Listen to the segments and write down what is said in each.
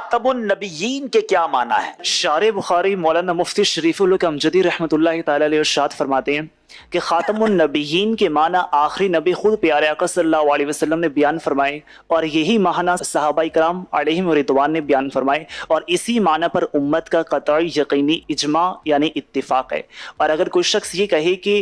खातमुन नबिय्यीन के क्या माना है? शार बुखारी मौलाना मुफ्ती शरीफुल हक अमजदी रहमतुल्लाहि ताला अलैहि इरशाद फरमाते हैं कि खातमुन नबिय्यीन के माना आखिरी नबी खुद प्यारे आका सल्लल्लाहु अलैहि वसल्लम ने बयान फरमाए और यही माना सहाबाए किराम अलैहिम रिदवान ने बयान फरमाए और इसी माना पर उम्मत का कतई यकीनी इजमा यानी इत्तिफाक है। और अगर कोई शख्स ये कहे कि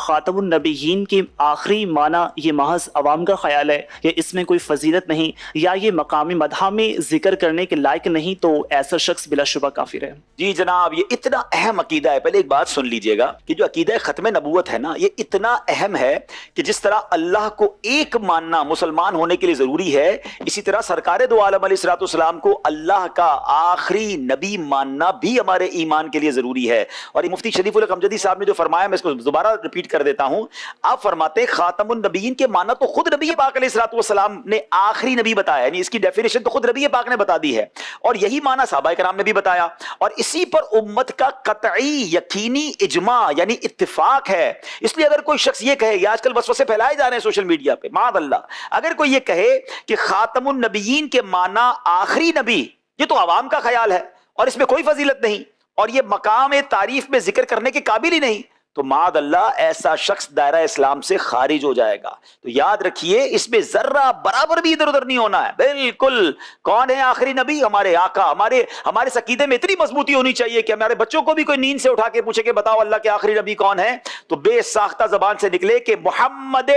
खातमुन नबिय्यीन के आखिरी माना ये महज अवाम का ख्याल है या इसमें कोई फजीलत नहीं या ये मकामी मदहा में जिक्र करने के लायक नहीं, तो ऐसा शख्स बिलाशुबा काफिर है। जी जनाब, ये इतना अहम अकीदा है। पहले एक बात सुन लीजिएगा कि जो अकीदा खत्म नबूवत है ना, ये इतना अहम है कि जिस तरह अल्लाह को एक मानना मुसलमान होने के लिए जरूरी है, इसी तरह सरकार दो आलम अलैहिस्सलाम को अल्लाह का आखिरी नबी मानना भी हमारे ईमान के लिए जरूरी है। और ये मुफ्ती शरीफुल हक अमजदी साहब ने जो फरमाया, मैं इसको दोबारा रिपीट कर देता हूं। आप फरमाते हैं खातमुन नबिय्यीन के माना तो खुद नबी पाक अलैहिस्सलाम ने आखिरी नबी बताया, यानी इसकी डेफिनेशन तो खुद नबी पाक ने बता दी है और यही माना सहाबाए किराम ने भी बताया और इसी पर उम्मत का कतई यकीनी इजमा यानी इत्तिफाक है। इसलिए अगर कोई शख्स ये कहे, आजकल वसवसे फैलाए जा रहे हैं सोशल मीडिया पे, माअल्लाह, अगर कोई ये कहे कि खातमुन नबिय्यीन के माना आखिरी नबी, ये तो आवाम का ख्याल है और इसमें कोई फजीलत नहीं और ये मकाम तारीफ में जिक्र करने के काबिल ही नहीं, तो माअल्लाह ऐसा शख्स दायरा इस्लाम से खारिज हो जाएगा। तो याद रखिए, इसमें जर्रा बराबर भी इधर उधर नहीं होना है। बिल्कुल कौन है आखिरी नबी? हमारे आका। हमारे अकीदे में इतनी मजबूती होनी चाहिए कि हमारे बच्चों को भी कोई नींद से उठा के पूछे कि बताओ अल्लाह के आखिरी नबी कौन है, तो बेसाख्ता जबान से निकले कि मोहम्मद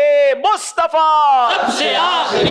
मुस्तफा।